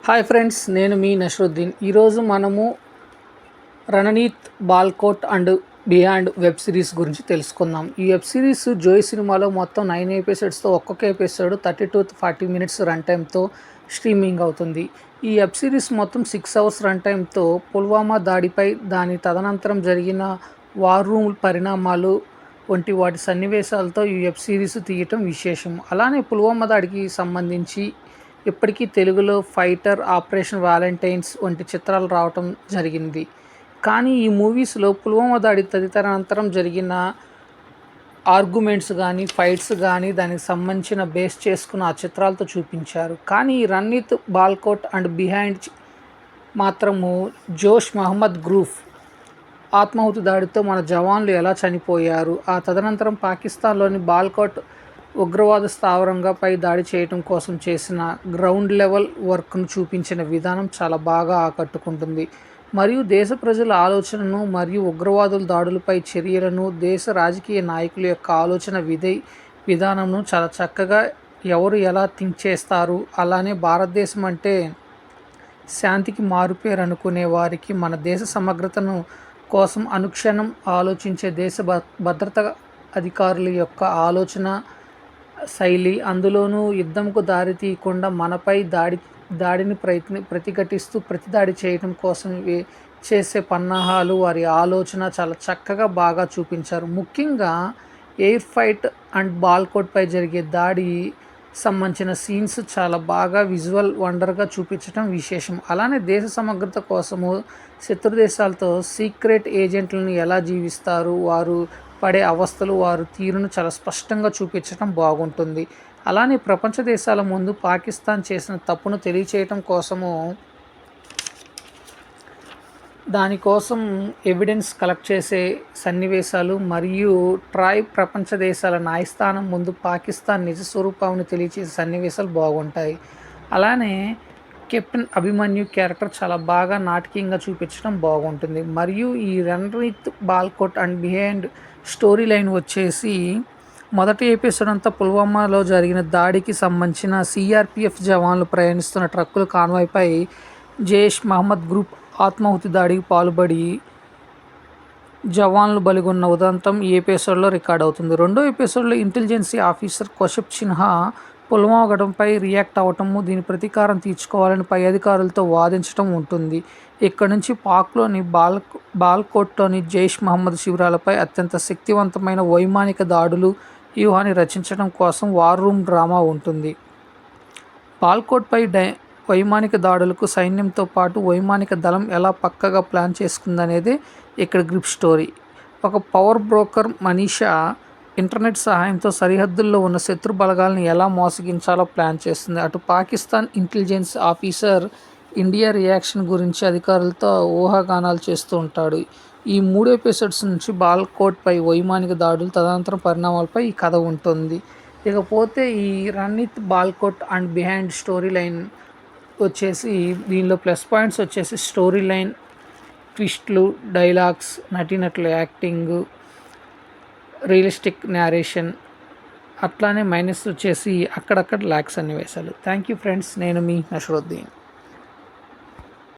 Hi friends, నేను మీ నషరుద్దీన్. ఈరోజు మనము Ranneeti Balakot and beyond web series గురించి తెలుసుకుందాం. ఈ వెబ్ సిరీస్ జోయ్ సినిమాలో మొత్తం 9 ఎపిసోడ్స్తో ఒక్కొక్క ఎపిసోడ్ 30 to 40 minutes రన్ టైంతో స్ట్రీమింగ్ అవుతుంది. ఈ వెబ్ సిరీస్ మొత్తం 6 hours రన్ టైంతో పుల్వామా దాడిపై, దాని తదనంతరం జరిగిన వార్ రూమ్ పరిణామాలు వంటి వాటి సన్నివేశాలతో ఈ వెబ్ సిరీస్ తీయటం విశేషం. అలానే పుల్వామా దాడికి సంబంధించి ఇప్పటికీ తెలుగులో ఫైటర్, ఆపరేషన్ వ్యాలంటైన్స్ వంటి చిత్రాలు రావటం జరిగింది. కానీ ఈ మూవీస్లో పుల్వామా దాడి తదితరానంతరం జరిగిన ఆర్గ్యుమెంట్స్ కానీ, ఫైట్స్ కానీ దానికి సంబంధించిన బేస్ చేసుకున్న ఆ చిత్రాలతో చూపించారు. కానీ ఈ రణనీత్ బాల్కోట్ అండ్ బిహైండ్ మాత్రము జోష్ మహమ్మద్ గ్రూప్ ఆత్మాహుతి దాడితో మన జవాన్లు ఎలా చనిపోయారు, ఆ తదనంతరం పాకిస్తాన్లోని బాల్కోట్ ఉగ్రవాద స్థావరంపై దాడి చేయడం కోసం చేసిన గ్రౌండ్ లెవెల్ వర్క్ను చూపించిన విధానం చాలా బాగా ఆకట్టుకుంటుంది. మరియు దేశ ప్రజల ఆలోచనను మరియు ఉగ్రవాదుల దాడులపై చర్యలను, దేశ రాజకీయ నాయకుల యొక్క ఆలోచన విధానంను చాలా చక్కగా ఎవరు ఎలా థింక్ చేస్తారు. అలానే భారతదేశం అంటే శాంతికి మారుపేరు అనుకునే వారికి మన దేశ సమగ్రతను కోసం అనుక్షణం ఆలోచించే దేశ భద్రతా అధికారుల యొక్క ఆలోచన శైలి, అందులోనూ యుద్ధంకు దారి తీయకుండా మనపై దాడిని ప్రతిఘటిస్తూ ప్రతిదాడి చేయడం కోసం చేసే పన్నాహాలు, వారి ఆలోచన చాలా చక్కగా బాగా చూపించారు. ముఖ్యంగా ఎయిర్ ఫైట్ అండ్ బాల్కోట్పై జరిగే దాడి సంబంధించిన సీన్స్ చాలా బాగా విజువల్ వండర్గా చూపించడం విశేషం. అలానే దేశ సమగ్రత కోసము శత్రు దేశాలతో సీక్రెట్ ఏజెంట్లను ఎలా జీవిస్తారు, వారు పడే అవస్థలు, వారు తీరును చాలా స్పష్టంగా చూపించడం బాగుంటుంది. అలానే ప్రపంచ దేశాల ముందు పాకిస్తాన్ చేసిన తప్పును తెలియచేయటం కోసము, దానికోసం ఎవిడెన్స్ కలెక్ట్ చేసే సన్నివేశాలు మరియు ప్రపంచ దేశాల న్యాయస్థానం ముందు పాకిస్తాన్ నిజ స్వరూపాన్ని తెలియచేసే సన్నివేశాలు బాగుంటాయి. అలానే కెప్టెన్ అభిమన్యు క్యారెక్టర్ చాలా బాగా నాటకీయంగా చూపించడం బాగుంటుంది. మరియు ఈ Ranneeti Balakot and behind story line వచ్చేసి మొదటి ఎపిసోడ్ అంతా పుల్వామాలో జరిగిన దాడికి సంబంధించిన సిఆర్పిఎఫ్ జవాన్లు ప్రయాణిస్తున్న ట్రక్కుల కాన్వాయ్పై జైష్ మహమ్మద్ గ్రూప్ ఆత్మాహుతి దాడికి పాల్పడి జవాన్లు బలిగొన్న ఉదంతం ఈ ఎపిసోడ్లో రికార్డ్ అవుతుంది. రెండో ఎపిసోడ్లో ఇంటెలిజెన్సీ ఆఫీసర్ కౌశప్ సిన్హా పుల్వామా ఘటనపై రియాక్ట్ అవ్వటము, దీని ప్రతీకారం తీర్చుకోవాలని పై అధికారులతో వాదించడం ఉంటుంది. ఇక్కడ నుంచి పాక్లోని బాల్కోట్లోని జైష్ మహమ్మద్ శిబిరాలపై అత్యంత శక్తివంతమైన వైమానిక దాడులు వ్యూహాన్ని రచించడం కోసం వార్ రూమ్ డ్రామా ఉంటుంది. బాల్కోట్పై వైమానిక దాడులకు సైన్యంతో పాటు వైమానిక దళం ఎలా పక్కగా ప్లాన్ చేసుకుందనేదే ఇక్కడ గ్రిప్ స్టోరీ. ఒక పవర్ బ్రోకర్ మనీషా ఇంటర్నెట్ సహాయంతో సరిహద్దుల్లో ఉన్న శత్రు బలగాలను ఎలా మోసగించాలో ప్లాన్ చేస్తుంది. అటు Pakistan intelligence officer India reaction గురించి అధికారులతో ఊహాగానాలు చేస్తూ ఉంటాడు. ఈ 3 ఎపిసోడ్స్ నుంచి బాల్కోట్పై వైమానిక దాడులు తదనంతరం పరిణామాలపై ఈ కథ ఉంటుంది. ఇకపోతే ఈ Ranneeti Balakot and behind story line వచ్చేసి, దీనిలో ప్లస్ పాయింట్స్ వచ్చేసి స్టోరీ లైన్, ట్విస్ట్లు, డైలాగ్స్, నటీనటుల యాక్టింగ్, రియలిస్టిక్ నేరేషన్. అట్లానే మైనస్ వచ్చేసి అక్కడక్కడ ల్యాక్స్ సన్నివేశాలు. థ్యాంక్ యూ ఫ్రెండ్స్, నేను మీ నషరుద్దీన్.